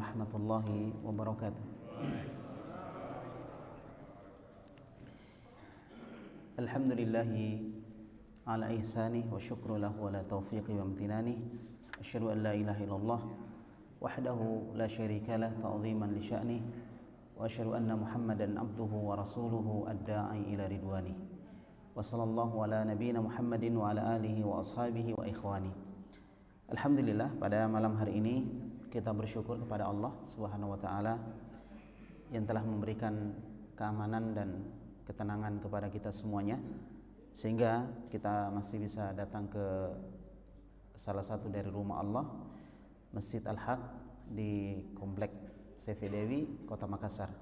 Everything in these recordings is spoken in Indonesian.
warahmatullahi wabarakatuh. Alhamdulillahi ala ihsanih wa syukru lahu ala taufiqi wa amtinanih. Asyhadu an la ilaha illallah wahdahu la syarika lah ta'ziman li sya'nih wa asyhadu anna Muhammadan abduhu wa rasuluhu ad-da'i ila ridwanih. Wa sallallahu ala nabiyyina Muhammadin wa ala alihi wa ashabihi wa ikhwani. Alhamdulillah, pada malam hari ini kita bersyukur kepada Allah Subhanahu wa taala yang telah memberikan keamanan dan ketenangan kepada kita semuanya, sehingga kita masih bisa datang ke salah satu dari rumah Allah, Masjid Al-Haq di Komplek CV Dewi, Kota Makassar.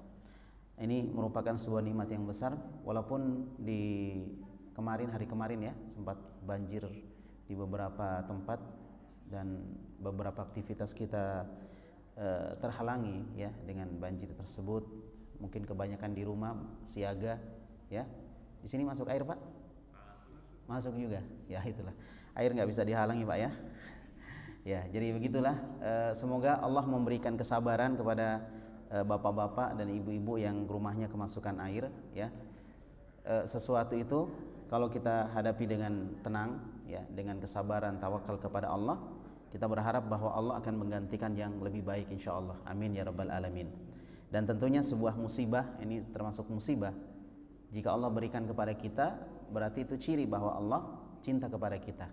Ini merupakan sebuah nikmat yang besar, walaupun di hari kemarin ya sempat banjir di beberapa tempat dan beberapa aktivitas kita terhalangi ya dengan banjir tersebut. Mungkin kebanyakan di rumah siaga ya. Di sini masuk air, Pak? Masuk juga. Ya itulah. Air nggak bisa dihalangi, Pak ya. Ya, jadi begitulah. Semoga Allah memberikan kesabaran kepada bapak-bapak dan ibu-ibu yang rumahnya kemasukan air ya. Sesuatu itu kalau kita hadapi dengan tenang ya, dengan kesabaran, tawakal kepada Allah, kita berharap bahwa Allah akan menggantikan yang lebih baik insyaallah. Amin ya rabbal alamin. Dan tentunya sebuah musibah, ini termasuk musibah, jika Allah berikan kepada kita, berarti itu ciri bahwa Allah cinta kepada kita,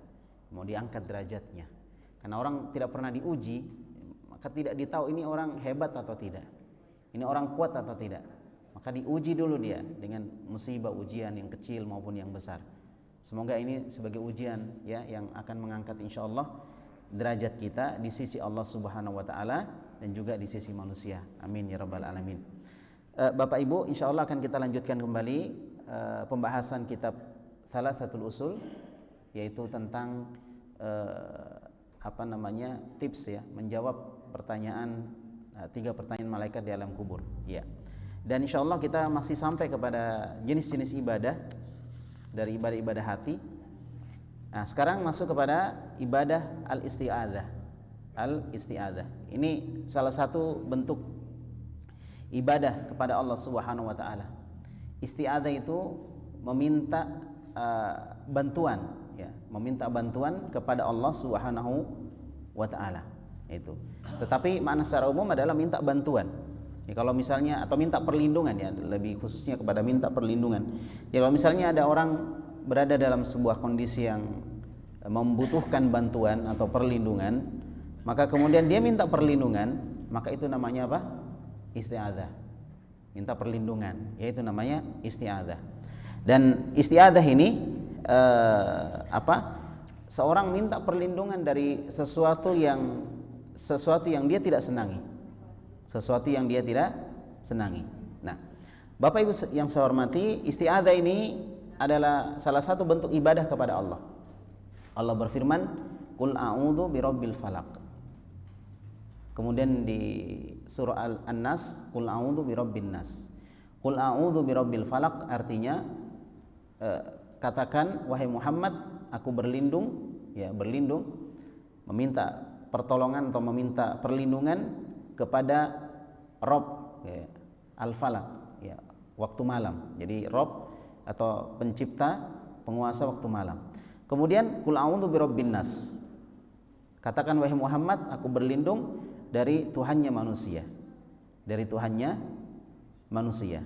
mau diangkat derajatnya. Karena orang tidak pernah diuji, maka tidak ditahu ini orang hebat atau tidak, ini orang kuat atau tidak. Maka diuji dulu dia dengan musibah, ujian yang kecil maupun yang besar. Semoga ini sebagai ujian ya yang akan mengangkat insyaallah derajat kita di sisi Allah Subhanahu wa taala dan juga di sisi manusia. Amin ya rabbal alamin. Bapak Ibu, insyaallah akan kita lanjutkan kembali pembahasan kitab Thalathatul Usul, yaitu tentang tips ya, menjawab pertanyaan 3 pertanyaan malaikat di alam kubur ya. Dan insyaallah kita masih sampai kepada jenis-jenis ibadah dari ibadah-ibadah hati. Nah, sekarang masuk kepada ibadah al-isti'adzah. Al-isti'adzah. Ini salah satu bentuk ibadah kepada Allah Subhanahu wa taala. Isti'adzah itu meminta bantuan ya, meminta bantuan kepada Allah Subhanahu wa taala. Itu. Tetapi makna secara umum adalah minta bantuan. Ya, kalau misalnya atau minta perlindungan ya, lebih khususnya kepada minta perlindungan. Ya, kalau misalnya ada orang berada dalam sebuah kondisi yang membutuhkan bantuan atau perlindungan, maka kemudian dia minta perlindungan, maka itu namanya apa? Isti'adzah. Minta perlindungan, yaitu namanya isti'adzah. Dan isti'adzah ini seorang minta perlindungan dari sesuatu yang dia tidak senangi. Sesuatu yang dia tidak senangi. Nah, Bapak Ibu yang saya hormati, isti'adzah ini adalah salah satu bentuk ibadah kepada Allah. Allah berfirman, "Qul a'udzu birabbil falaq." Kemudian di surah An-Nas, "Qul a'udzu birabbin nas." "Qul a'udzu birabbil falaq" artinya katakan wahai Muhammad, aku berlindung ya, meminta pertolongan atau meminta perlindungan kepada Rabb ya, al-falaq ya, waktu malam. Jadi Rabb atau pencipta, penguasa waktu malam. Kemudian qul a'udzu birabbin nas. Katakan wahai Muhammad, aku berlindung dari Tuhannya manusia. Dari Tuhannya manusia.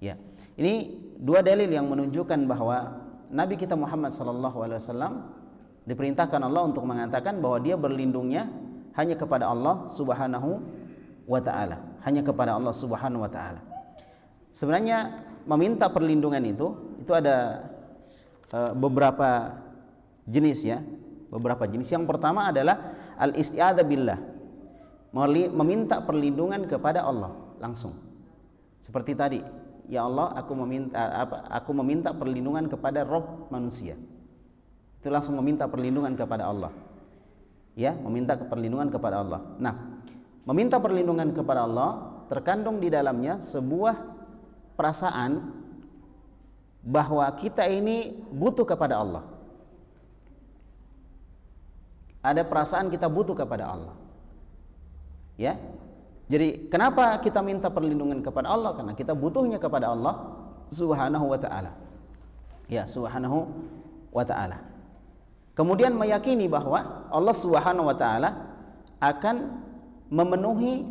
Ya. Ini 2 dalil yang menunjukkan bahwa Nabi kita Muhammad sallallahu alaihi wasallam diperintahkan Allah untuk mengatakan bahwa dia berlindungnya hanya kepada Allah Subhanahu wa taala, hanya kepada Allah Subhanahu wa taala. Sebenarnya meminta perlindungan itu ada beberapa jenis ya, beberapa jenis. Yang pertama adalah al-isti'adzah billah, meminta perlindungan kepada Allah langsung. Seperti tadi, ya Allah, aku meminta perlindungan kepada Rabb manusia. Itu langsung meminta perlindungan kepada Allah. Ya, meminta perlindungan kepada Allah. Nah, meminta perlindungan kepada Allah terkandung di dalamnya sebuah perasaan bahwa kita ini butuh kepada Allah. Ada perasaan kita butuh kepada Allah. Ya. Jadi kenapa kita minta perlindungan kepada Allah? Karena kita butuhnya kepada Allah Subhanahu wa taala. Ya, Subhanahu wa taala. Kemudian meyakini bahwa Allah Subhanahu wa taala akan memenuhi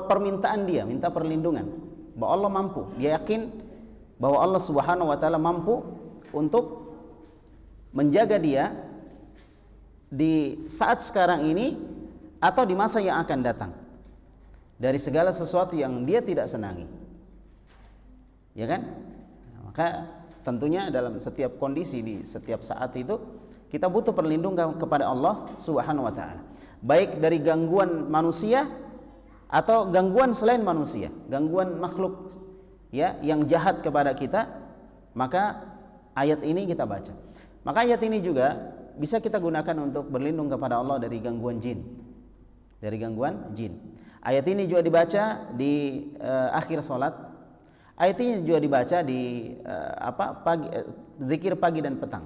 permintaan dia, minta perlindungan. Bahwa Allah mampu. Dia yakin bahwa Allah Subhanahu wa taala mampu untuk menjaga dia di saat sekarang ini atau di masa yang akan datang dari segala sesuatu yang dia tidak senangi. Ya kan? Maka tentunya dalam setiap kondisi, di setiap saat itu kita butuh perlindungan kepada Allah Subhanahu wa taala. Baik dari gangguan manusia atau gangguan selain manusia, gangguan makhluk ya yang jahat kepada kita, maka ayat ini kita baca. Maka ayat ini juga bisa kita gunakan untuk berlindung kepada Allah dari gangguan jin. Dari gangguan jin. Ayat ini juga dibaca di akhir salat. Ayat ini juga dibaca di zikir pagi dan petang.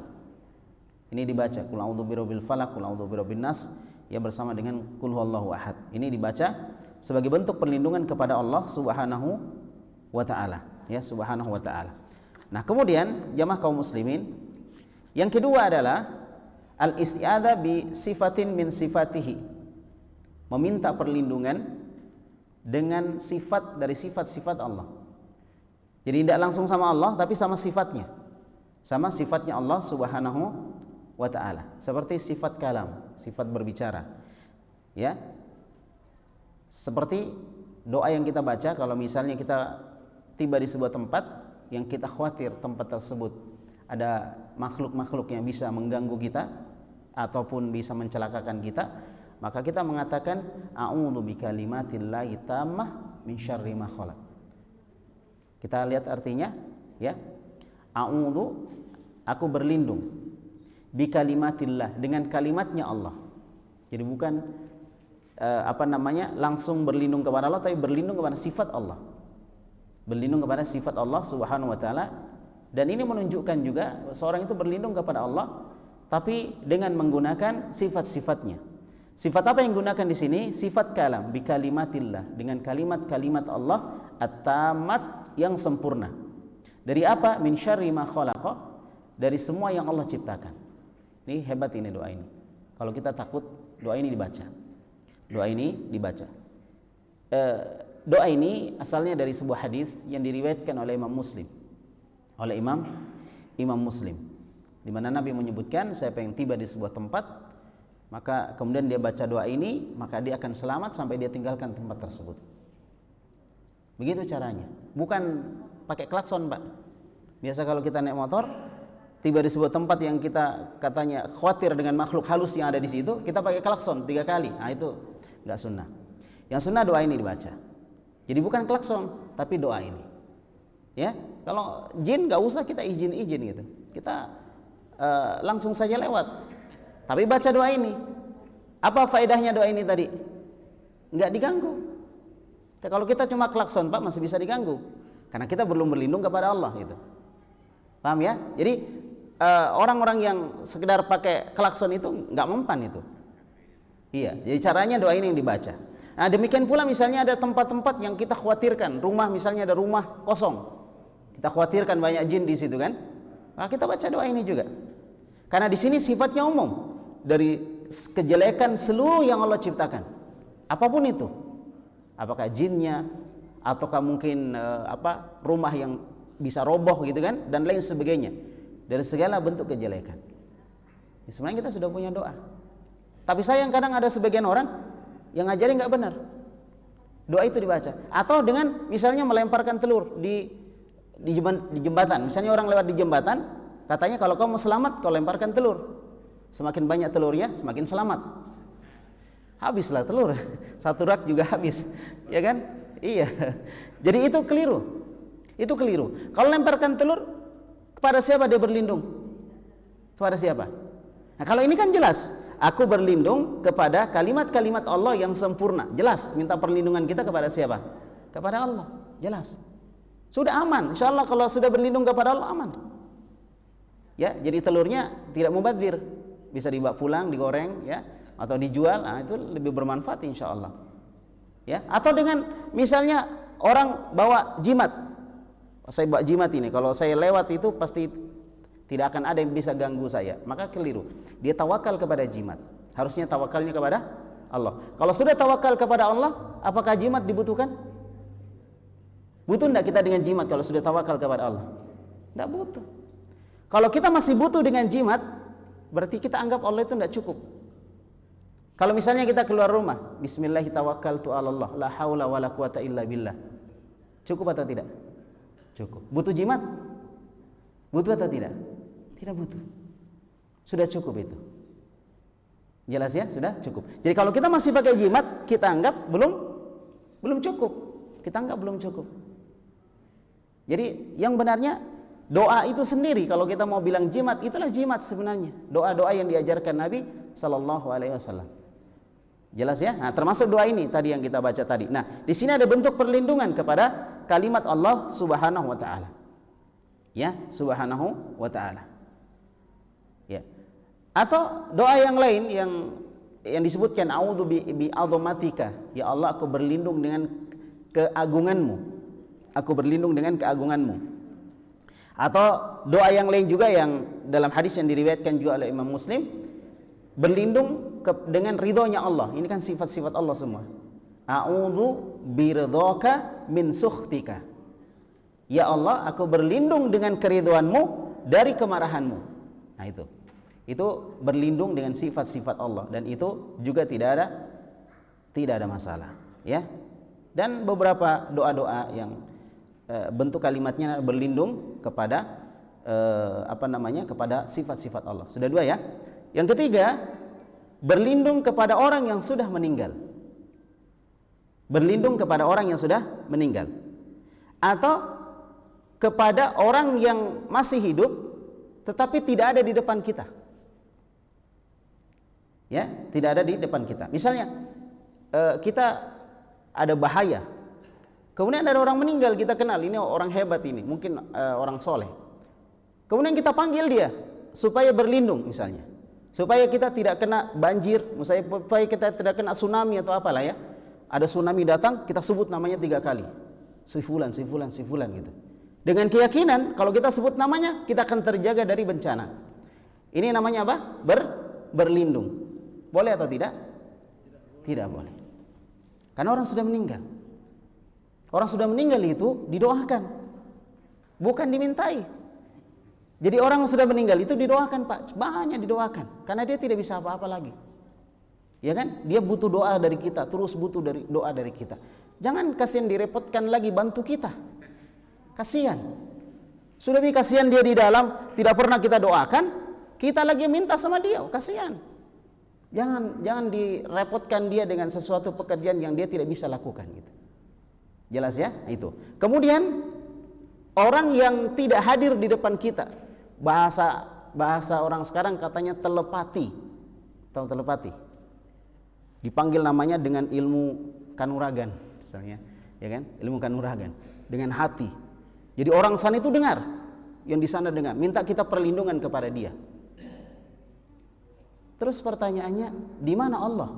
Ini dibaca qul a'udzu birabbil falaq, qul a'udzu birabbin nas yang bersama dengan qul huwallahu ahad. Ini dibaca sebagai bentuk perlindungan kepada Allah Subhanahu wa taala, ya, Subhanahu wa taala. Nah, kemudian jamaah kaum muslimin, yang kedua adalah al-isti'adzah bi sifatin min sifatihi. Meminta perlindungan dengan sifat dari sifat-sifat Allah. Jadi tidak langsung sama Allah, tapi sama sifatnya. Sama sifatnya Allah Subhanahu wa ta'ala. Seperti sifat kalam, sifat berbicara. Ya. Seperti doa yang kita baca kalau misalnya kita tiba di sebuah tempat yang kita khawatir tempat tersebut ada makhluk-makhluk yang bisa mengganggu kita ataupun bisa mencelakakan kita, maka kita mengatakan a'udzu bikalimatillahi tammah min syarri ma khalaq. Kita lihat artinya, ya. A'udzu, aku berlindung, bikalimatillah, dengan kalimatnya Allah. Jadi bukan langsung berlindung kepada Allah, tapi berlindung kepada sifat Allah. Berlindung kepada sifat Allah Subhanahu wa taala. Dan ini menunjukkan juga seorang itu berlindung kepada Allah tapi dengan menggunakan sifat-sifatnya. Sifat apa yang digunakan di sini? Sifat kalam, bi kalimatillah, dengan kalimat-kalimat Allah at-tammat, yang sempurna. Dari apa? Min syarri ma khalaqa, dari semua yang Allah ciptakan. Ini hebat ini doa ini. Kalau kita takut, doa ini dibaca. Doa ini dibaca. Doa ini asalnya dari sebuah hadis yang diriwayatkan oleh Imam Muslim. Oleh Imam Muslim, di mana Nabi menyebutkan siapa yang tiba di sebuah tempat, maka kemudian dia baca doa ini, maka dia akan selamat sampai dia tinggalkan tempat tersebut. Begitu caranya. Bukan pakai klakson, Pak. Biasa kalau kita naik motor, tiba di sebuah tempat yang kita katanya khawatir dengan makhluk halus yang ada di situ, kita pakai klakson 3 kali. Nah, itu enggak sunnah. Yang sunnah doa ini dibaca. Jadi bukan klakson, tapi doa ini. Ya, kalau jin enggak usah kita izin-izin gitu. Kita langsung saja lewat. Tapi baca doa ini. Apa faedahnya doa ini tadi? Enggak diganggu. Kalau kita cuma klakson, Pak, masih bisa diganggu. Karena kita belum berlindung kepada Allah gitu. Paham ya? Jadi orang-orang yang sekedar pakai klakson itu enggak mempan itu. Iya, jadi caranya doa ini yang dibaca. Nah, demikian pula misalnya ada tempat-tempat yang kita khawatirkan, rumah misalnya ada rumah kosong. Kita khawatirkan banyak jin di situ kan? Nah, kita baca doa ini juga. Karena di sini sifatnya umum, dari kejelekan seluruh yang Allah ciptakan. Apapun itu. Apakah jinnya ataukah mungkin rumah yang bisa roboh gitu kan, dan lain sebagainya. Dari segala bentuk kejelekan. Sebenarnya kita sudah punya doa. Tapi sayang kadang ada sebagian orang yang ngajarin nggak benar. Doa itu dibaca. Atau dengan misalnya melemparkan telur di jembatan. Misalnya orang lewat di jembatan, katanya kalau kamu selamat, kau lemparkan telur. Semakin banyak telurnya, semakin selamat. Habislah telur. 1 rak juga habis. Ya kan? Iya. Jadi itu keliru. Itu keliru. Kalau lemparkan telur, kepada siapa dia berlindung? Kepada siapa? Nah, kalau ini kan jelas. Aku berlindung kepada kalimat-kalimat Allah yang sempurna. Jelas, minta perlindungan kita kepada siapa? Kepada Allah. Jelas. Sudah aman. InsyaAllah kalau sudah berlindung kepada Allah, aman. Ya, jadi telurnya tidak mubadzir. Bisa dibawa pulang, digoreng, ya, atau dijual. Nah, itu lebih bermanfaat insyaAllah. Ya, atau dengan misalnya orang bawa jimat. Saya bawa jimat ini, kalau saya lewat itu pasti tidak akan ada yang bisa ganggu saya. Maka keliru. Dia tawakal kepada jimat. Harusnya tawakalnya kepada Allah. Kalau sudah tawakal kepada Allah, apakah jimat dibutuhkan? Butuh enggak kita dengan jimat kalau sudah tawakal kepada Allah? Enggak butuh. Kalau kita masih butuh dengan jimat, berarti kita anggap Allah itu enggak cukup. Kalau misalnya kita keluar rumah, Bismillahirrahmanirrahim, la haula wala quwata illa billah. Cukup atau tidak? Cukup. Butuh jimat? Butuh atau tidak? Tidak butuh. Sudah cukup itu. Jelas ya? Sudah cukup. Jadi kalau kita masih pakai jimat, kita anggap belum cukup. Kita anggap belum cukup. Jadi yang benarnya doa itu sendiri, kalau kita mau bilang jimat, itulah jimat sebenarnya. Doa-doa yang diajarkan Nabi sallallahu alaihi wasallam. Jelas ya? Nah, termasuk doa ini tadi yang kita baca tadi. Nah, di sini ada bentuk perlindungan kepada kalimat Allah Subhanahu wa taala. Ya, Subhanahu wa taala. Ya. Atau doa yang lain yang disebutkan a'udzu bi azamatika. Ya Allah, aku berlindung dengan keagunganmu. Aku berlindung dengan keagunganmu. Atau doa yang lain juga yang dalam hadis yang diriwayatkan juga oleh Imam Muslim, berlindung dengan ridhonya Allah. Ini kan sifat-sifat Allah semua. A'udzu biridhaka min sukhtika. Ya Allah, aku berlindung dengan keridhoanmu dari kemarahanmu. Nah itu berlindung dengan sifat-sifat Allah, dan itu juga tidak ada masalah, ya. Dan beberapa doa-doa yang bentuk kalimatnya berlindung kepada kepada sifat-sifat Allah. Sudah dua ya. Yang ketiga, berlindung kepada orang yang sudah meninggal. Berlindung kepada orang yang sudah meninggal. Atau kepada orang yang masih hidup tetapi tidak ada di depan kita. Ya, tidak ada di depan kita. Misalnya kita ada bahaya, kemudian ada orang meninggal, kita kenal ini orang hebat, ini mungkin orang soleh. Kemudian kita panggil dia supaya berlindung, misalnya supaya kita tidak kena banjir, supaya kita tidak kena tsunami atau apalah ya. Ada tsunami datang, kita sebut namanya 3 kali, si fulan gitu. Dengan keyakinan kalau kita sebut namanya, kita akan terjaga dari bencana. Ini namanya apa? Berlindung. Boleh atau tidak? Tidak boleh. Karena orang sudah meninggal. Orang sudah meninggal itu didoakan, bukan dimintai. Jadi orang yang sudah meninggal itu didoakan, Pak, banyak didoakan, karena dia tidak bisa apa-apa lagi. Ya kan? Dia butuh doa dari kita, terus butuh doa dari kita. Jangan kasihan direpotkan lagi bantu kita. Kasihan. Sudah kasihan dia di dalam, tidak pernah kita doakan, kita lagi minta sama dia, kasihan. Jangan direpotkan dia dengan sesuatu pekerjaan yang dia tidak bisa lakukan gitu. Jelas ya? Itu. Kemudian orang yang tidak hadir di depan kita, bahasa orang sekarang katanya telepati. Tahu telepati? Dipanggil namanya dengan ilmu kanuragan, misalnya, ya kan? Ilmu kanuragan dengan hati. Jadi orang sana itu dengar, yang di sana dengar, minta kita perlindungan kepada dia. Terus pertanyaannya, di mana Allah?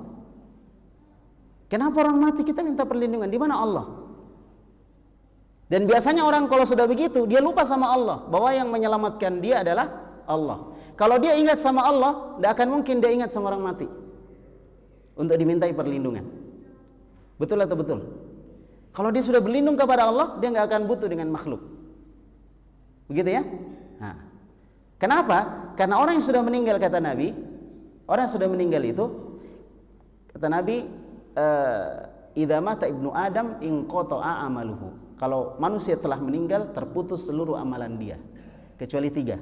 Kenapa orang mati kita minta perlindungan? Di mana Allah? Dan biasanya orang kalau sudah begitu, dia lupa sama Allah, bahwa yang menyelamatkan dia adalah Allah. Kalau dia ingat sama Allah, tidak akan mungkin dia ingat sama orang mati untuk dimintai perlindungan. Betul atau betul? Kalau dia sudah berlindung kepada Allah, dia nggak akan butuh dengan makhluk. Begitu ya? Nah, kenapa? Karena orang yang sudah meninggal, kata Nabi, orang yang sudah meninggal itu, kata Nabi, idza mata ibnu Adam inqata'a amaluhu. Kalau manusia telah meninggal, terputus seluruh amalan dia, kecuali 3.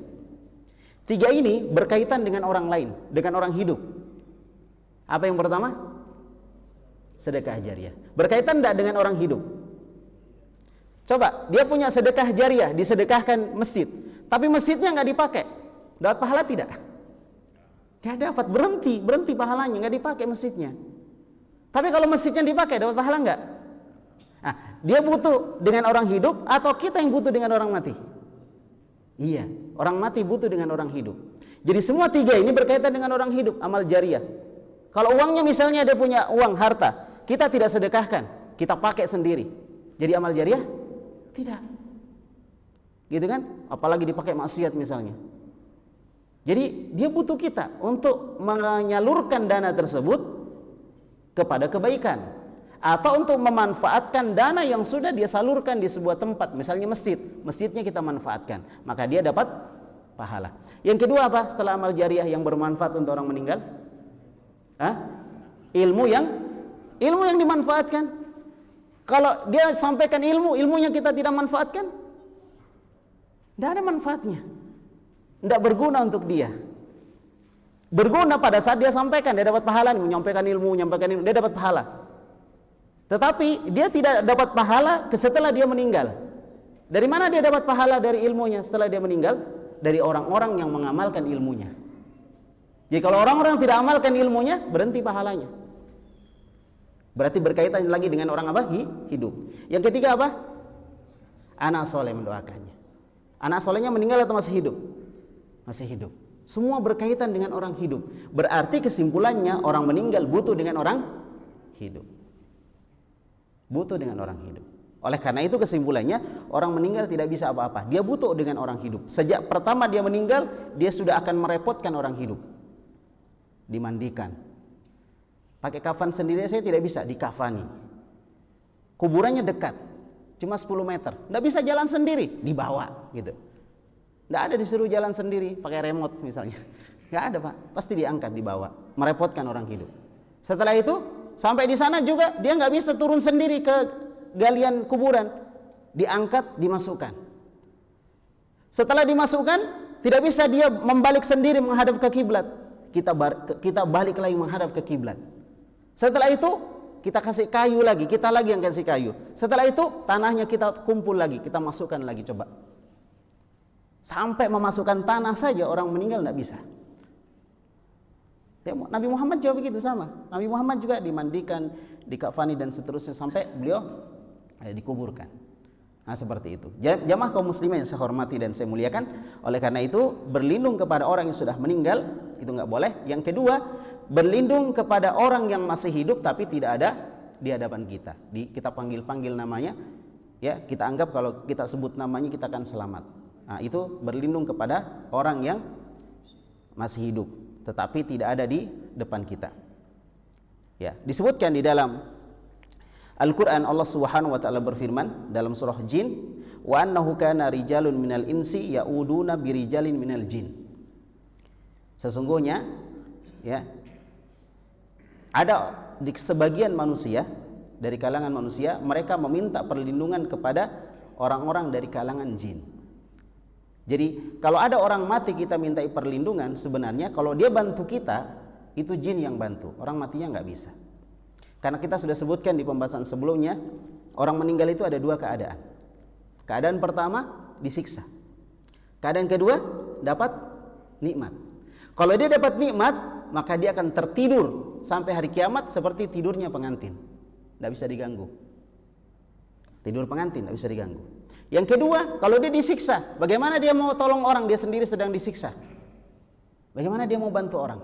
3 ini berkaitan dengan orang lain, dengan orang hidup. Apa yang pertama? Sedekah jariah. Berkaitan tidak dengan orang hidup? Coba, dia punya sedekah jariah, disedekahkan masjid, tapi masjidnya nggak dipakai, dapat pahala tidak? Nggak dapat, berhenti pahalanya, nggak dipakai masjidnya. Tapi kalau masjidnya dipakai, dapat pahala nggak? Nah, dia butuh dengan orang hidup atau kita yang butuh dengan orang mati? Iya, orang mati butuh dengan orang hidup. Jadi semua 3 ini berkaitan dengan orang hidup, amal jariah. Kalau uangnya misalnya dia punya uang harta, kita tidak sedekahkan, kita pakai sendiri, jadi amal jariah? Tidak. Gitu kan? Apalagi dipakai maksiat misalnya. Jadi dia butuh kita untuk menyalurkan dana tersebut kepada kebaikan, atau untuk memanfaatkan dana yang sudah dia salurkan di sebuah tempat, misalnya masjid, masjidnya kita manfaatkan, maka dia dapat pahala. Yang kedua apa setelah amal jariah yang bermanfaat untuk orang meninggal? Ilmu yang dimanfaatkan. Kalau dia sampaikan ilmunya kita tidak manfaatkan, tidak ada manfaatnya, tidak berguna untuk dia. Berguna pada saat dia sampaikan, dia dapat pahala, menyampaikan ilmu, dia dapat pahala. Tetapi dia tidak dapat pahala setelah dia meninggal. Dari mana dia dapat pahala dari ilmunya setelah dia meninggal? Dari orang-orang yang mengamalkan ilmunya. Jadi kalau orang-orang tidak amalkan ilmunya, berhenti pahalanya. Berarti berkaitan lagi dengan orang apa? Hidup. Yang ketiga apa? Anak soleh mendoakannya. Anak solehnya meninggal atau masih hidup? Masih hidup. Semua berkaitan dengan orang hidup. Berarti kesimpulannya orang meninggal butuh dengan orang hidup. Butuh dengan orang hidup. Oleh karena itu kesimpulannya orang meninggal tidak bisa apa-apa. Dia butuh dengan orang hidup. Sejak pertama dia meninggal, dia sudah akan merepotkan orang hidup. Dimandikan. Pakai kafan sendiri saya tidak bisa dikafani. Kuburannya dekat. Cuma 10 meter. Tidak bisa jalan sendiri, dibawa gitu. Tidak ada disuruh jalan sendiri pakai remote misalnya. Tidak ada, Pak. Pasti diangkat, dibawa. Merepotkan orang hidup. Setelah itu sampai di sana juga dia nggak bisa turun sendiri ke galian kuburan, diangkat, dimasukkan. Setelah dimasukkan, tidak bisa dia membalik sendiri menghadap ke kiblat. Kita balik lagi menghadap ke kiblat. Setelah itu kita kasih kayu lagi, kita lagi yang kasih kayu. Setelah itu tanahnya kita kumpul lagi, kita masukkan lagi coba. Sampai memasukkan tanah saja orang meninggal tidak bisa. Ya, Nabi Muhammad juga begitu sama. Nabi Muhammad juga dimandikan, dikafani dan seterusnya sampai beliau dikuburkan. Nah seperti itu. Jamaah kaum muslimin yang saya hormati dan saya muliakan. Oleh karena itu berlindung kepada orang yang sudah meninggal itu nggak boleh. Yang kedua, berlindung kepada orang yang masih hidup tapi tidak ada di hadapan kita. Kita panggil-panggil namanya, ya kita anggap kalau kita sebut namanya kita akan selamat. Nah itu berlindung kepada orang yang masih hidup tetapi tidak ada di depan kita. Ya, disebutkan di dalam Al-Quran Allah Subhanahu wa ta'ala berfirman dalam surah Jin, wa annahu kana rijalun minal insi ya'uduna birijalin minal jin. Sesungguhnya ya ada di sebagian manusia dari kalangan manusia mereka meminta perlindungan kepada orang-orang dari kalangan jin. Jadi kalau ada orang mati kita mintai perlindungan, sebenarnya kalau dia bantu kita itu jin yang bantu, orang matinya nggak bisa. Karena kita sudah sebutkan di pembahasan sebelumnya, orang meninggal itu ada dua keadaan. Keadaan pertama disiksa. Keadaan kedua dapat nikmat. Kalau dia dapat nikmat, maka dia akan tertidur sampai hari kiamat seperti tidurnya pengantin. Tidak bisa diganggu. Tidur pengantin tidak bisa diganggu. Yang kedua, kalau dia disiksa, bagaimana dia mau tolong orang, dia sendiri sedang disiksa? Bagaimana dia mau bantu orang?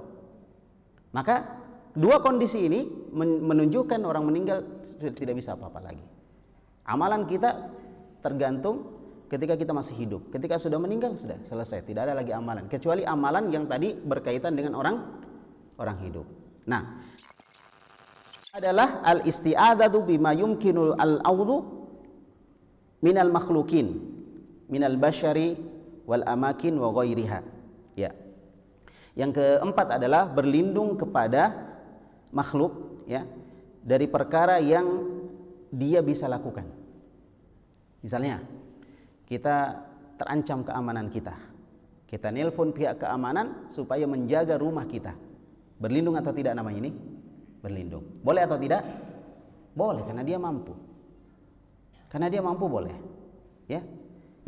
Maka dua kondisi ini menunjukkan orang meninggal sudah tidak bisa apa-apa lagi. Amalan kita tergantung ketika kita masih hidup. Ketika sudah meninggal sudah selesai, tidak ada lagi amalan kecuali amalan yang tadi berkaitan dengan orang hidup. Nah, adalah al-isti'adzatu bima yumkinu al-audhu minal makhlukin, minal bashari wal amakin wa ghairiha. Ya. Yang keempat adalah berlindung kepada makhluk ya dari perkara yang dia bisa lakukan. Misalnya kita terancam keamanan kita. Kita nelpon pihak keamanan supaya menjaga rumah kita. Berlindung atau tidak namanya ini? Berlindung. Boleh atau tidak? Boleh karena dia mampu. Karena dia mampu boleh. Ya.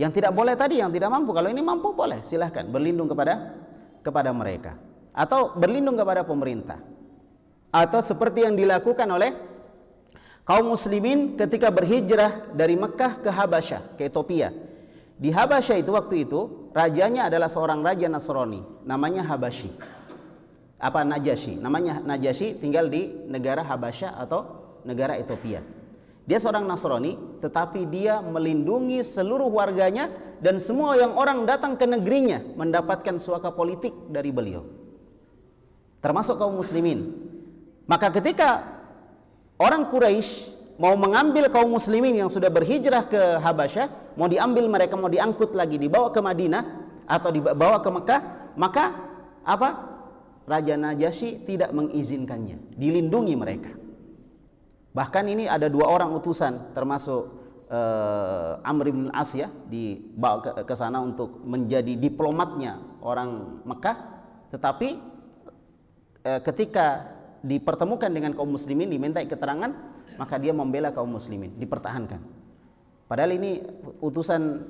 Yang tidak boleh tadi yang tidak mampu. Kalau ini mampu boleh, silahkan berlindung kepada mereka. Atau berlindung kepada pemerintah. Atau seperti yang dilakukan oleh kaum muslimin ketika berhijrah dari Mekah ke Habasyah, ke Ethiopia. Di Habasyah itu waktu itu rajanya adalah seorang raja Nasrani, namanya Habasyi. Najasyi, namanya Najasyi, tinggal di negara Habasyah atau negara Ethiopia. Dia seorang Nasrani, tetapi dia melindungi seluruh warganya dan semua yang orang datang ke negerinya mendapatkan suaka politik dari beliau, termasuk kaum muslimin. Maka ketika orang Quraisy mau mengambil kaum muslimin yang sudah berhijrah ke Habasyah, mau diambil mereka, mau diangkut lagi, dibawa ke Madinah atau dibawa ke Mekah, maka apa? Raja Najasyi tidak mengizinkannya, dilindungi mereka. Bahkan ini ada 2 orang utusan, termasuk Amr bin As ya, dibawa ke sana untuk menjadi diplomatnya orang Mekah. Tetapi ketika dipertemukan dengan kaum muslimin, dimintai keterangan, maka dia membela kaum muslimin, dipertahankan. Padahal ini utusan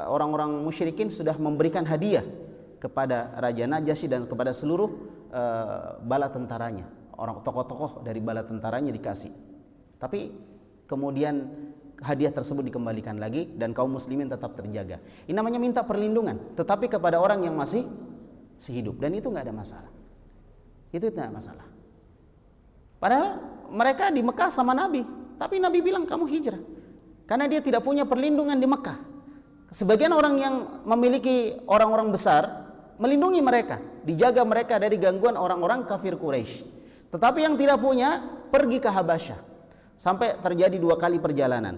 orang-orang musyrikin sudah memberikan hadiah kepada Raja Najasyi dan kepada seluruh bala tentaranya, orang tokoh-tokoh dari bala tentaranya dikasih. Tapi kemudian hadiah tersebut dikembalikan lagi dan kaum muslimin tetap terjaga. Ini namanya minta perlindungan, tetapi kepada orang yang masih hidup, dan itu nggak ada masalah. Itu tidak masalah. Padahal mereka di Mekah sama Nabi, tapi Nabi bilang kamu hijrah, karena dia tidak punya perlindungan di Mekah. Sebagian orang yang memiliki orang-orang besar melindungi mereka, dijaga mereka dari gangguan orang-orang kafir Quraisy. Tetapi yang tidak punya pergi ke Habasyah. Sampai terjadi 2 kali perjalanan.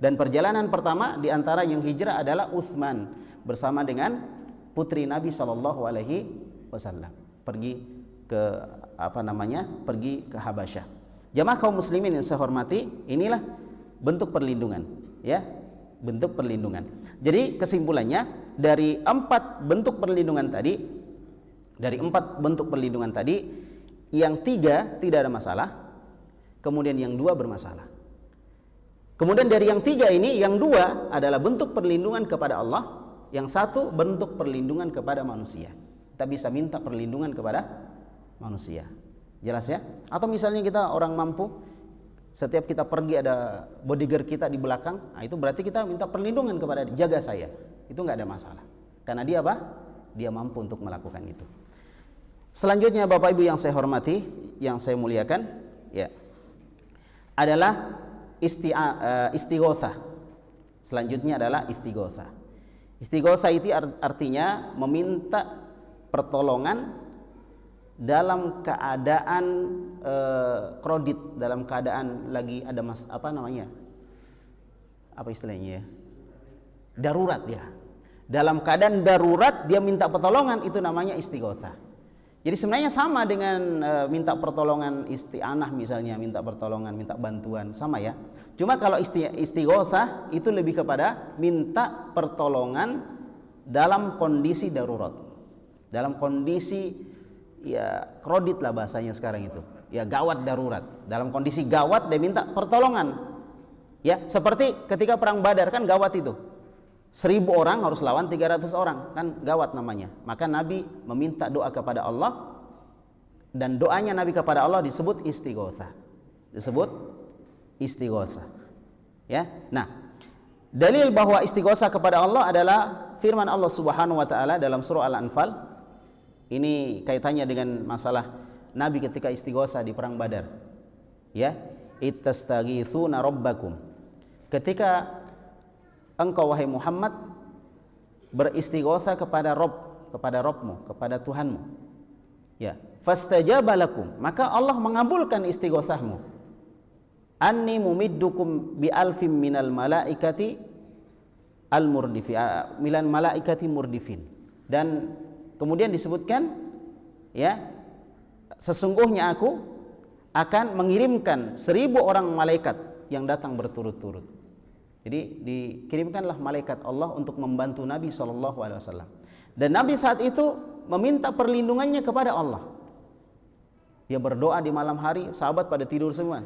Dan perjalanan pertama diantara yang hijrah adalah Utsman bersama dengan putri Nabi SAW. Pergi ke pergi ke Habasyah. Jamaah kaum muslimin yang saya hormati, inilah bentuk perlindungan, ya, bentuk perlindungan. Jadi kesimpulannya dari 4 bentuk perlindungan tadi, yang 3 tidak ada masalah, kemudian yang 2 bermasalah. Kemudian dari yang 3 ini, yang 2 adalah bentuk perlindungan kepada Allah, yang 1 bentuk perlindungan kepada manusia. Kita bisa minta perlindungan kepada manusia. Jelas ya? Atau misalnya kita orang mampu, setiap kita pergi ada bodyguard kita di belakang, nah itu berarti kita minta perlindungan kepada dia, jaga saya. Itu nggak ada masalah. Karena dia apa? Dia mampu untuk melakukan itu. Selanjutnya Bapak Ibu yang saya hormati, yang saya muliakan, ya, adalah istighotsah. Selanjutnya adalah istighotsah. Istighotsah itu artinya meminta pertolongan dalam keadaan kredit, dalam keadaan lagi ada apa istilahnya ya? Darurat ya. Dalam keadaan darurat dia minta pertolongan, itu namanya istighotsah. Jadi sebenarnya sama dengan minta pertolongan isti'anah misalnya, minta pertolongan, minta bantuan, sama ya. Cuma kalau istighotsah itu lebih kepada minta pertolongan dalam kondisi darurat. Dalam kondisi ya kredit lah bahasanya sekarang itu. Ya gawat, darurat. Dalam kondisi gawat dia minta pertolongan. Ya, seperti ketika perang Badar kan gawat itu. 1000 orang harus lawan 300 orang, kan gawat namanya. Maka Nabi meminta doa kepada Allah, dan doanya Nabi kepada Allah disebut istighotsah. Ya. Nah, dalil bahwa istighotsah kepada Allah adalah firman Allah Subhanahu wa taala dalam surah Al-Anfal. Ini kaitannya dengan masalah Nabi ketika istighotsah di perang Badar. Ya, ittastaghitsuna rabbakum. Ketika engkau wahai Muhammad beristighotsah kepada Rabbmu, kepada Tuhanmu. Ya, fastajaba lakum, maka Allah mengabulkan istighotsahmu. Anni mumiddukum bi alfim minal malaikati murdifin. Dan kemudian disebutkan, ya, sesungguhnya aku akan mengirimkan 1000 orang malaikat yang datang berturut-turut. Jadi dikirimkanlah malaikat Allah untuk membantu Nabi SAW. Dan Nabi saat itu meminta perlindungannya kepada Allah. Dia berdoa di malam hari, sahabat pada tidur semua,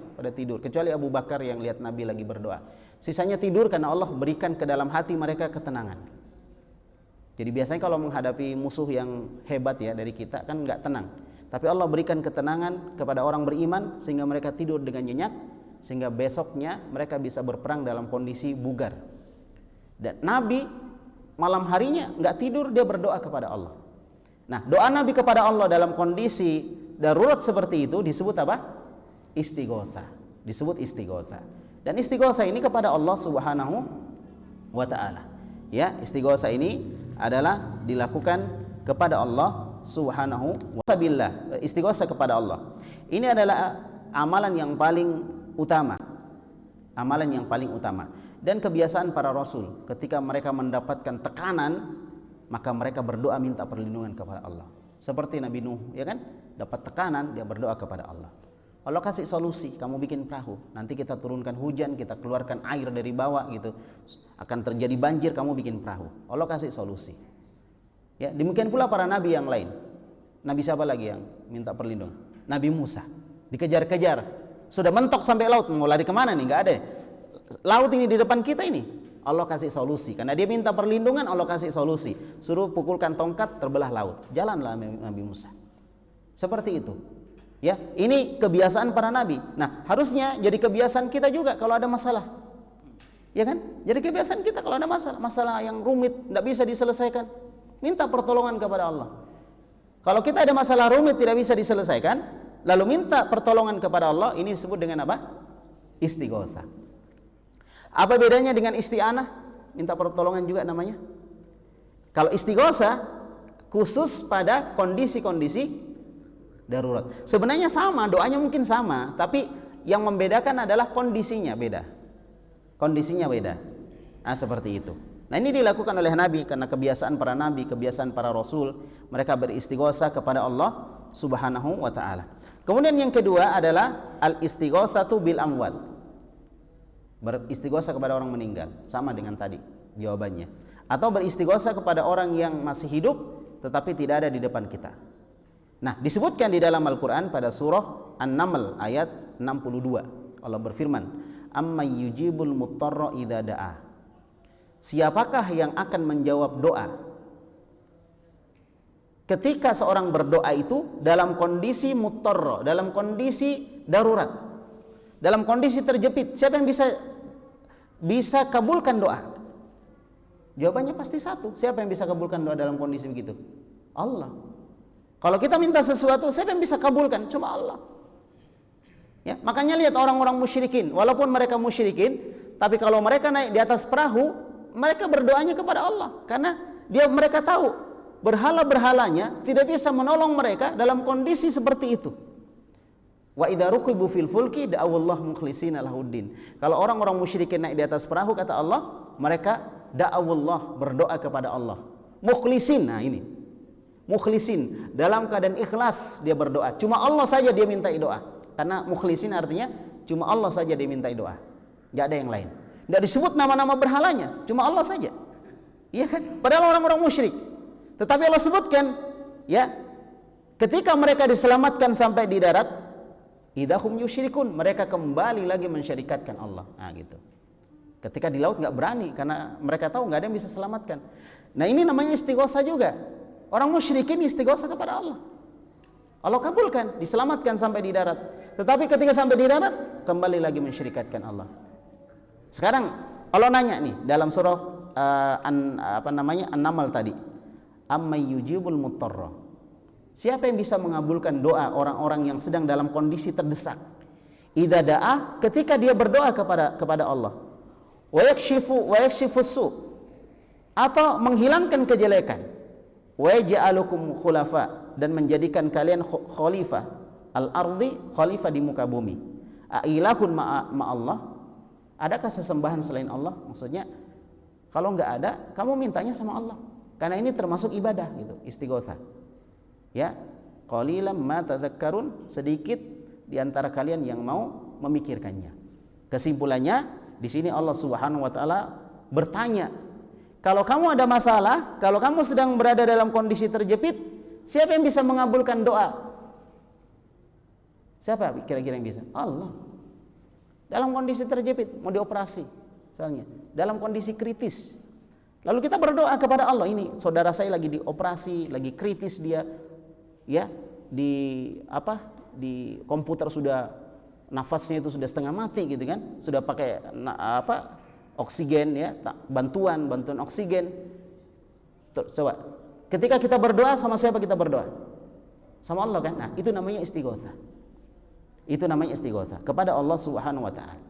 kecuali Abu Bakar yang lihat Nabi lagi berdoa. Sisanya tidur karena Allah berikan ke dalam hati mereka ketenangan. Jadi biasanya kalau menghadapi musuh yang hebat ya dari kita kan nggak tenang. Tapi Allah berikan ketenangan kepada orang beriman sehingga mereka tidur dengan nyenyak, sehingga besoknya mereka bisa berperang dalam kondisi bugar. Dan Nabi malam harinya nggak tidur, dia berdoa kepada Allah. Nah, doa Nabi kepada Allah dalam kondisi darurat seperti itu disebut apa? Istighotsah, disebut istighotsah. Dan istighotsah ini kepada Allah Subhanahu wa taala. Ya, istighotsah ini adalah dilakukan kepada Allah Subhanahu wa taala. Istighotsah kepada Allah. Ini adalah amalan yang paling utama. Amalan yang paling utama. Dan kebiasaan para rasul ketika mereka mendapatkan tekanan, maka mereka berdoa minta perlindungan kepada Allah. Seperti Nabi Nuh, ya kan? Dapat tekanan, dia berdoa kepada Allah. Allah kasih solusi, kamu bikin perahu, nanti kita turunkan hujan, kita keluarkan air dari bawah gitu, akan terjadi banjir, kamu bikin perahu. Allah kasih solusi. Ya, demikian pula para nabi yang lain. Nabi siapa lagi yang minta perlindungan? Nabi Musa, dikejar-kejar, sudah mentok sampai laut, mau lari kemana nih? Nggak ada. Laut ini di depan kita ini, Allah kasih solusi. Karena dia minta perlindungan, Allah kasih solusi. Suruh pukulkan tongkat, terbelah laut. Jalanlah Nabi Musa. Seperti itu. Ya, ini kebiasaan para nabi. Nah, harusnya jadi kebiasaan kita juga kalau ada masalah. Ya kan? Jadi kebiasaan kita kalau ada masalah yang rumit, tidak bisa diselesaikan, minta pertolongan kepada Allah. Kalau kita ada masalah rumit tidak bisa diselesaikan, lalu minta pertolongan kepada Allah, ini disebut dengan apa? Istighotsah. Apa bedanya dengan isti'anah? Minta pertolongan juga namanya. Kalau istighotsah khusus pada kondisi-kondisi darurat. Sebenarnya sama, doanya mungkin sama, tapi yang membedakan adalah kondisinya beda. Kondisinya beda. Nah, seperti itu. Nah, ini dilakukan oleh Nabi karena kebiasaan para nabi, kebiasaan para rasul, mereka beristighotsah kepada Allah Subhanahu wa taala. Kemudian yang kedua adalah al-istighotsatu bil amwat. Beristighotsah kepada orang meninggal, sama dengan tadi jawabannya. Atau beristighotsah kepada orang yang masih hidup tetapi tidak ada di depan kita. Nah, disebutkan di dalam Al-Quran pada surah An-Naml ayat 62. Allah berfirman, "Amma yujibul muttarra idza da'a." Siapakah yang akan menjawab doa ketika seorang berdoa itu dalam kondisi muttarra, dalam kondisi darurat, dalam kondisi terjepit? Siapa yang bisa kabulkan doa? Jawabannya pasti satu. Siapa yang bisa kabulkan doa dalam kondisi begitu? Allah. Kalau kita minta sesuatu, siapa yang bisa kabulkan? Cuma Allah. Ya, makanya lihat orang-orang musyrikin, walaupun mereka musyrikin, tapi kalau mereka naik di atas perahu, mereka berdoanya kepada Allah, karena mereka tahu berhala-berhalanya tidak bisa menolong mereka dalam kondisi seperti itu. Wa idza ruqibu fil fulki da'awallahu mukhlishina lahuddin. Kalau orang-orang musyrikin naik di atas perahu, kata Allah, mereka da'awallah, berdoa kepada Allah. Mukhlisin, nah ini. Mukhlisin, dalam keadaan ikhlas dia berdoa. Cuma Allah saja dia minta doa. Karena mukhlisin artinya cuma Allah saja dia minta doa. Tidak ada yang lain. Tidak disebut nama-nama berhalanya, cuma Allah saja. Iya kan? Padahal orang-orang musyrik. Tetapi Allah sebutkan, ya, ketika mereka diselamatkan sampai di darat, idahum yusyrikun, mereka kembali lagi mensyirikatkan Allah. Nah, gitu. Ketika di laut nggak berani karena mereka tahu nggak ada yang bisa selamatkan. Nah, ini namanya istighotsah juga. Orang musyrikin istighotsah kepada Allah. Allah kabulkan, diselamatkan sampai di darat. Tetapi ketika sampai di darat, kembali lagi mensyirikatkan Allah. Sekarang Allah nanya nih dalam surah An-Naml tadi. Amman yujibul muttarra. Siapa yang bisa mengabulkan doa orang-orang yang sedang dalam kondisi terdesak? Idza da'a, ketika dia berdoa kepada Allah. Wa yakshifu su, atau menghilangkan kejelekan. Wa yaj'alukum khulafa, dan menjadikan kalian khalifah al-ardi, khalifah di muka bumi. Ailahun ma'allah, adakah sesembahan selain Allah? Maksudnya kalau enggak ada, kamu mintanya sama Allah, karena ini termasuk ibadah gitu, istighotsah. Ya, qalilan ma tadhakkarun, sedikit di antara kalian yang mau memikirkannya. Kesimpulannya di sini Allah Subhanahu wa taala bertanya, kalau kamu ada masalah, kalau kamu sedang berada dalam kondisi terjepit, siapa yang bisa mengabulkan doa? Siapa kira-kira yang bisa? Allah. Dalam kondisi terjepit, mau dioperasi misalnya, dalam kondisi kritis, lalu kita berdoa kepada Allah, ini saudara saya lagi dioperasi, lagi kritis dia, ya, di komputer sudah nafasnya itu sudah setengah mati gitu kan, sudah pakai oksigen, ya, bantuan oksigen. Coba, ketika kita berdoa, sama siapa kita berdoa? Sama Allah kan? Nah, itu namanya istighotsah. Itu namanya istighotsah kepada Allah Subhanahu wa taala.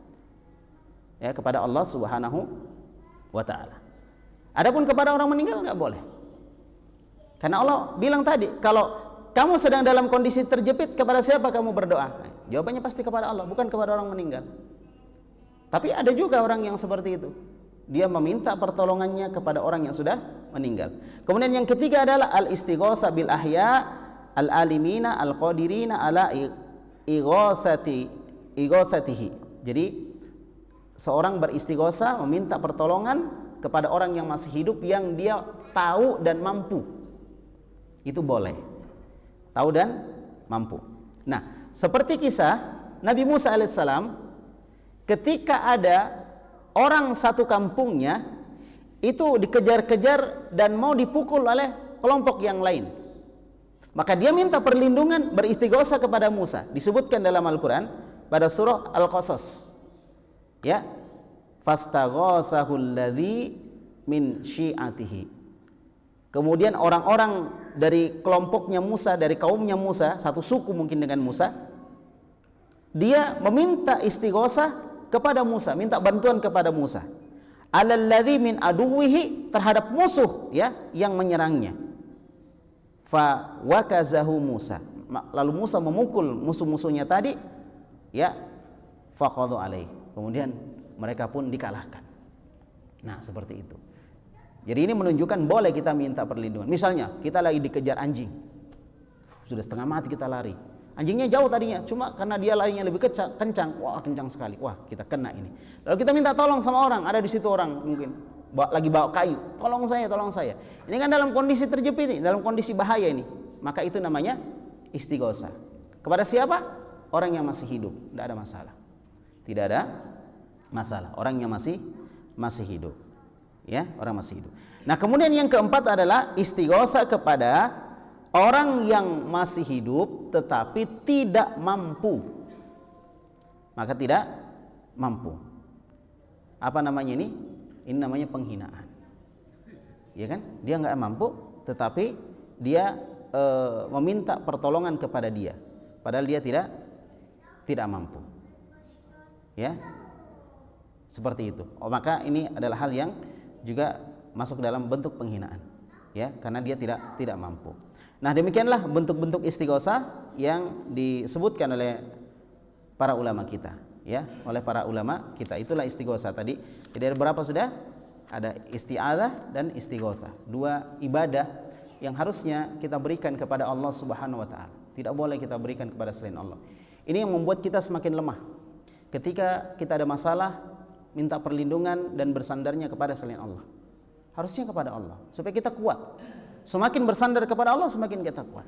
Ya, kepada Allah Subhanahu wa taala. Adapun kepada orang meninggal enggak boleh. Karena Allah bilang tadi, kalau kamu sedang dalam kondisi terjepit, kepada siapa kamu berdoa? Nah, jawabannya pasti kepada Allah, bukan kepada orang meninggal. Tapi ada juga orang yang seperti itu. Dia meminta pertolongannya kepada orang yang sudah meninggal. Kemudian yang ketiga adalah al-istighotsah bil ahya al-alimina al-qadirina ala ighotsatihi. Jadi seorang beristighosa meminta pertolongan kepada orang yang masih hidup yang dia tahu dan mampu. Itu boleh. Tahu dan mampu. Nah, seperti kisah Nabi Musa alaihissalam ketika ada orang satu kampungnya itu dikejar-kejar dan mau dipukul oleh kelompok yang lain. Maka dia minta perlindungan, beristighosa kepada Musa. Disebutkan dalam Al-Quran pada surah Al-Qasas. Ya, fastaghatsahu alladzi min syi'atihi. Kemudian orang-orang dari kelompoknya Musa, dari kaumnya Musa, satu suku mungkin dengan Musa, dia meminta istighosa kepada Musa, minta bantuan kepada Musa. Alalladzi min aduwihi, terhadap musuh ya yang menyerangnya. Fa wakazahu Musa. Lalu Musa memukul musuh-musuhnya tadi, ya, faqadu alaih. Kemudian mereka pun dikalahkan. Nah, seperti itu. Jadi ini menunjukkan boleh kita minta perlindungan. Misalnya kita lagi dikejar anjing, sudah setengah mati kita lari. Anjingnya jauh tadinya, cuma karena dia larinya lebih kencang, wah kencang sekali, wah kita kena ini. Lalu kita minta tolong sama orang, ada di situ orang mungkin lagi bawa kayu, tolong saya. Ini kan dalam kondisi terjepit, dalam kondisi bahaya ini. Maka itu namanya istighosa. Kepada siapa? Orang yang masih hidup, tidak ada masalah. Tidak ada masalah. Orang yang masih hidup. Ya, orang masih hidup. Nah, kemudian yang keempat adalah istighosa kepada orang yang masih hidup tetapi tidak mampu. Maka tidak mampu. Apa namanya ini? Ini namanya penghinaan. Ya kan? Dia enggak mampu tetapi dia meminta pertolongan kepada dia padahal dia tidak mampu. Ya. Seperti itu. Maka ini adalah hal yang juga masuk dalam bentuk penghinaan, ya, karena dia tidak mampu. Nah, demikianlah bentuk-bentuk istighosa yang disebutkan oleh para ulama kita, ya, oleh para ulama kita. Itulah istighosa tadi. Jadi ada berapa sudah? Ada isti'adzah dan istighosa. Dua ibadah yang harusnya kita berikan kepada Allah Subhanahu wa taala. Tidak boleh kita berikan kepada selain Allah. Ini yang membuat kita semakin lemah. Ketika kita ada masalah, minta perlindungan dan bersandarnya kepada selain Allah. Harusnya kepada Allah supaya kita kuat. Semakin bersandar kepada Allah semakin kita kuat.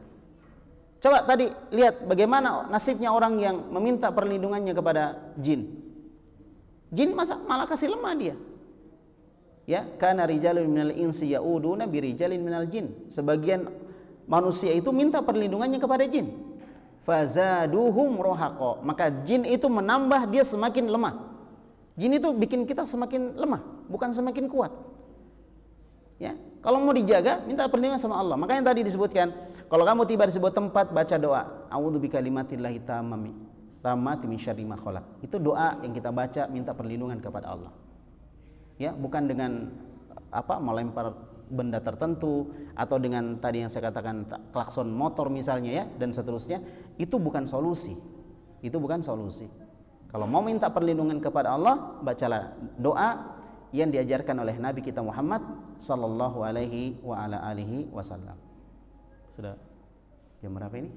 Coba tadi lihat bagaimana nasibnya orang yang meminta perlindungannya kepada jin. Jin malah kasih lemah dia. Ya, kana rijalun minal insi yauduna birijalin minal jin. Sebagian manusia itu minta perlindungannya kepada jin. Fazaduhum rohaqa. Maka jin itu menambah dia semakin lemah. Jin itu bikin kita semakin lemah, bukan semakin kuat. Ya, kalau mau dijaga, minta perlindungan sama Allah. Makanya tadi disebutkan, kalau kamu tiba di sebuah tempat, baca doa, A'udzu bikalimatillahi tammati min syarri ma khalaq. Itu doa yang kita baca, minta perlindungan kepada Allah. Ya, bukan dengan melempar benda tertentu atau dengan tadi yang saya katakan klakson motor misalnya, ya, dan seterusnya. Itu bukan solusi. Itu bukan solusi. Kalau mau minta perlindungan kepada Allah, bacalah doa yang diajarkan oleh Nabi kita Muhammad sallallahu alaihi wa ala alihi wasallam. Sudah jam berapa ini?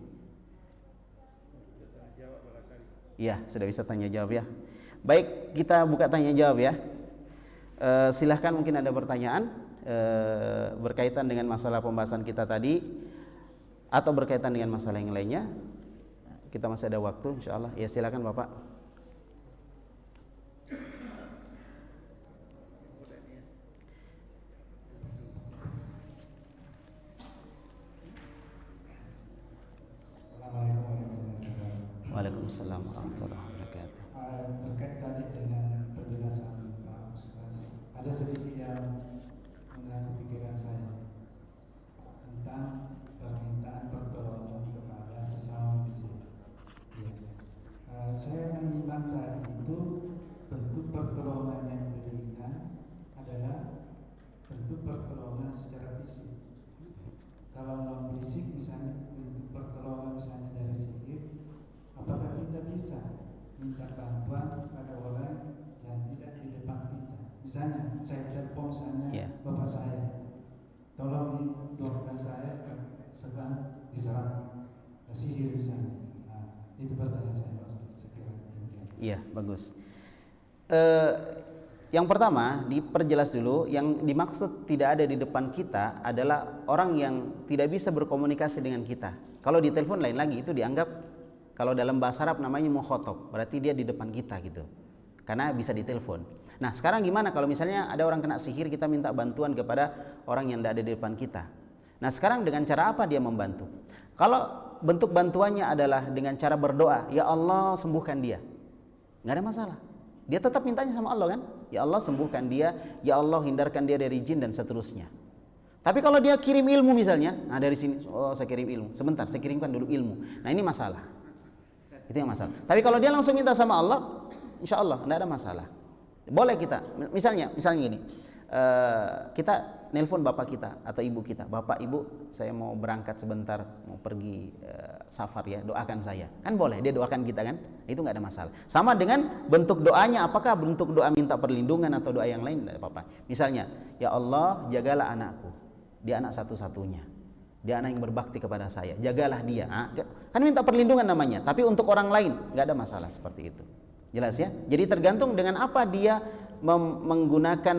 Iya, sudah bisa tanya jawab ya. Baik, kita buka tanya jawab ya. Silahkan mungkin ada pertanyaan berkaitan dengan masalah pembahasan kita tadi atau berkaitan dengan masalah yang lainnya. Kita masih ada waktu insyaallah. Ya, silakan Bapak. Waalaikumsalam warahmatullahi wabarakatuh. Terkait tadi dengan penjelasan Pak Ustaz, ada sedikit yang mengganggu pikiran saya tentang permintaan pertolongan kepada sesama manusia. Ya. minta bantuan pada orang yang tidak di depan kita. Misalnya saya telepon bapak saya, tolong didoakan saya sedang diserang sihir misalnya. Nah, itu pertanyaan saya Ustaz. Iya, bagus. Yang pertama diperjelas dulu, yang dimaksud tidak ada di depan kita adalah orang yang tidak bisa berkomunikasi dengan kita. Kalau di telepon lain lagi, itu dianggap kalau dalam bahasa Arab namanya mukhatab, berarti dia di depan kita gitu. Karena bisa ditelepon. Nah, sekarang gimana kalau misalnya ada orang kena sihir, kita minta bantuan kepada orang yang tidak ada di depan kita. Nah, sekarang dengan cara apa dia membantu? Kalau bentuk bantuannya adalah dengan cara berdoa, ya Allah sembuhkan dia, nggak ada masalah. Dia tetap mintanya sama Allah kan? Ya Allah sembuhkan dia, ya Allah hindarkan dia dari jin dan seterusnya. Tapi kalau dia kirim ilmu misalnya, nah dari sini, oh saya kirim ilmu, sebentar saya kirimkan dulu ilmu. Nah ini masalah. Itu yang masalah. Tapi kalau dia langsung minta sama Allah, insya Allah tidak ada masalah. Boleh kita, misalnya gini, kita nelpon bapak kita atau ibu kita, bapak ibu saya mau berangkat sebentar, mau pergi safar ya, doakan saya. Kan boleh, dia doakan kita kan, itu nggak ada masalah. Sama dengan bentuk doanya, apakah bentuk doa minta perlindungan atau doa yang lain, tidak apa-apa. Misalnya, ya Allah jagalah anakku, dia anak satu-satunya, dia anak yang berbakti kepada saya, jagalah dia. Kan minta perlindungan namanya, tapi untuk orang lain nggak ada masalah seperti itu. Jelas ya? Jadi tergantung dengan apa dia menggunakan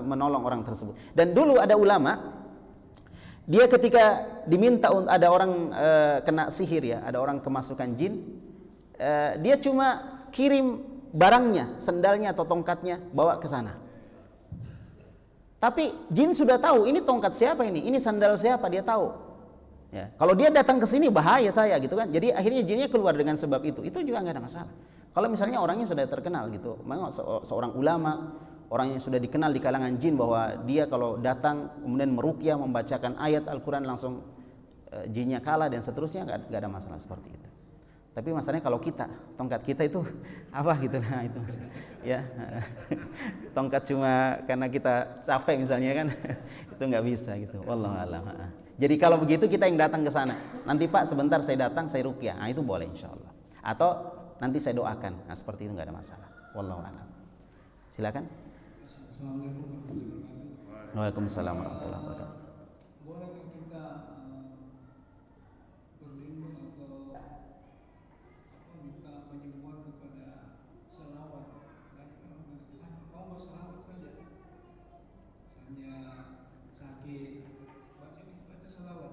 menolong orang tersebut. Dan dulu ada ulama, dia ketika diminta ada orang kena sihir ya, ada orang kemasukan jin, dia cuma kirim barangnya, sendalnya atau tongkatnya, bawa ke sana. Tapi jin sudah tahu ini tongkat siapa ini sandal siapa, dia tahu. Ya, kalau dia datang ke sini bahaya saya gitu kan. Jadi akhirnya jinnya keluar dengan sebab itu juga nggak ada masalah. Kalau misalnya orangnya sudah terkenal gitu, memang seorang ulama, orang yang sudah dikenal di kalangan jin bahwa dia kalau datang kemudian meruqyah membacakan ayat Al-Quran langsung jinnya kalah dan seterusnya, nggak ada masalah seperti itu. Tapi masalahnya kalau kita, tongkat kita itu apa gitu, nah itu ya tongkat cuma karena kita capek misalnya kan itu nggak bisa gitu. Wallahu a'lam. Jadi kalau begitu kita yang datang ke sana, nanti Pak sebentar saya datang, saya ruqyah, nah itu boleh insya Allah. Atau nanti saya doakan, nah seperti itu nggak ada masalah. Wallahu a'lam. Silakan. Waalaikumsalam warahmatullahi wabarakatuh. Bolehkah kita berlindung atau minta penyembuhan kepada selawat? Kau berselawat saja. Misalnya sakit, baca selawat.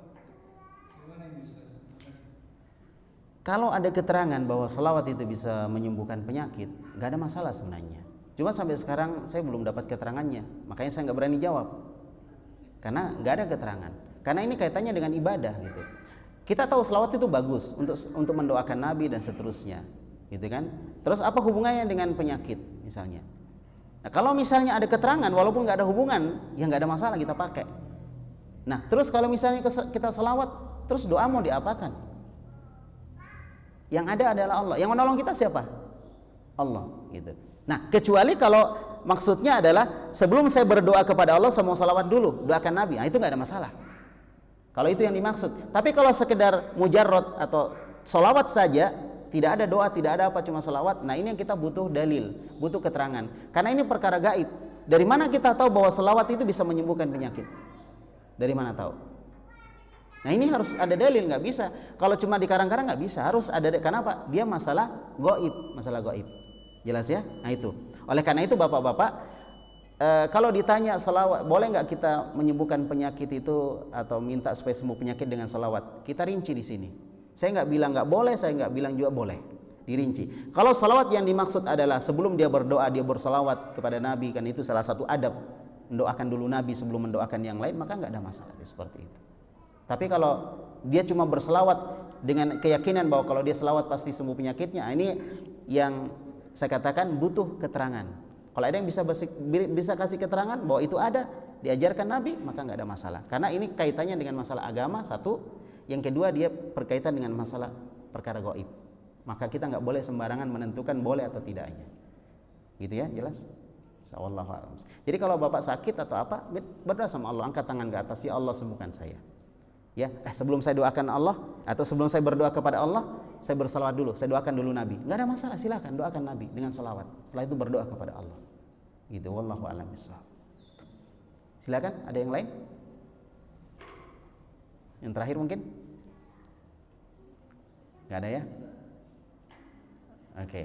Gimana ini Ustaz? Terima kasih. Kalau ada keterangan bahwa selawat itu bisa menyembuhkan penyakit, nggak ada masalah sebenarnya. Cuma sampai sekarang saya belum dapat keterangannya, makanya saya nggak berani jawab. Karena nggak ada keterangan. Karena ini kaitannya dengan ibadah gitu. Kita tahu selawat itu bagus untuk mendoakan Nabi dan seterusnya, gitu kan? Terus apa hubungannya dengan penyakit misalnya? Nah, kalau misalnya ada keterangan, walaupun nggak ada hubungan, ya nggak ada masalah kita pakai. Nah, terus kalau misalnya kita selawat, terus doa mau diapakan? Yang ada adalah Allah. Yang menolong kita siapa? Allah, gitu. Nah, kecuali kalau maksudnya adalah sebelum saya berdoa kepada Allah, saya mau salawat dulu, doakan Nabi. Nah, itu nggak ada masalah. Kalau itu yang dimaksud. Tapi kalau sekedar mujarrad atau salawat saja, tidak ada doa, tidak ada apa, cuma salawat. Nah, ini yang kita butuh dalil, butuh keterangan. Karena ini perkara gaib. Dari mana kita tahu bahwa salawat itu bisa menyembuhkan penyakit? Dari mana tahu? Nah, ini harus ada dalil, nggak bisa. Kalau cuma dikarang-karang nggak bisa, harus ada. Kenapa? Dia masalah gaib. Jelas ya? Nah itu. Oleh karena itu bapak-bapak, kalau ditanya salawat, boleh nggak kita menyembuhkan penyakit itu atau minta supaya sembuh penyakit dengan salawat? Kita rinci di sini. Saya nggak bilang nggak boleh, saya nggak bilang juga boleh. Dirinci. Kalau salawat yang dimaksud adalah sebelum dia berdoa dia bersalawat kepada Nabi, kan itu salah satu adab. Mendoakan dulu Nabi sebelum mendoakan yang lain, maka nggak ada masalah seperti itu. Tapi kalau dia cuma berselawat dengan keyakinan bahwa kalau dia selawat pasti sembuh penyakitnya, ini yang saya katakan butuh keterangan. Kalau ada yang bisa kasih keterangan bahwa itu ada, diajarkan Nabi, maka nggak ada masalah. Karena ini kaitannya dengan masalah agama satu, yang kedua dia berkaitan dengan masalah perkara gaib. Maka kita nggak boleh sembarangan menentukan boleh atau tidaknya. Gitu ya, jelas? Wallahu a'lam. Jadi kalau bapak sakit atau apa, berdoa sama Allah, angkat tangan ke atas, ya Allah sembuhkan saya. Ya, sebelum saya doakan Allah atau sebelum saya berdoa kepada Allah, saya bersalawat dulu, saya doakan dulu Nabi. Nggak ada masalah, silakan doakan Nabi dengan salawat. Setelah itu berdoa kepada Allah. Gitu, wallahu a'lam bishawab. Silakan, ada yang lain? Yang terakhir mungkin? Nggak ada ya? Oke.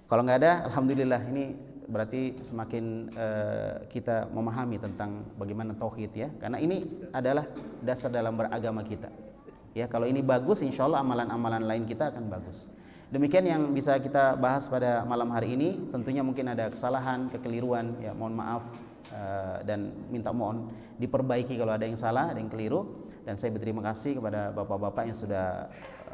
Kalau nggak ada, alhamdulillah, ini berarti semakin kita memahami tentang bagaimana tauhid ya, karena ini adalah dasar dalam beragama kita. Ya, kalau ini bagus, insya Allah amalan-amalan lain kita akan bagus. Demikian yang bisa kita bahas pada malam hari ini. Tentunya mungkin ada kesalahan, kekeliruan, ya mohon maaf dan minta mohon diperbaiki kalau ada yang salah, ada yang keliru. Dan saya berterima kasih kepada bapak-bapak yang sudah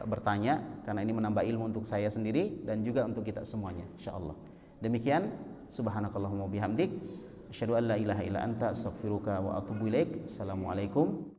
bertanya, karena ini menambah ilmu untuk saya sendiri dan juga untuk kita semuanya, insya Allah. Demikian, subhanakallahumma bihamdik, asyhadu an la ilaha illa anta, astaghfiruka wa atubu ilaik. Assalamualaikum.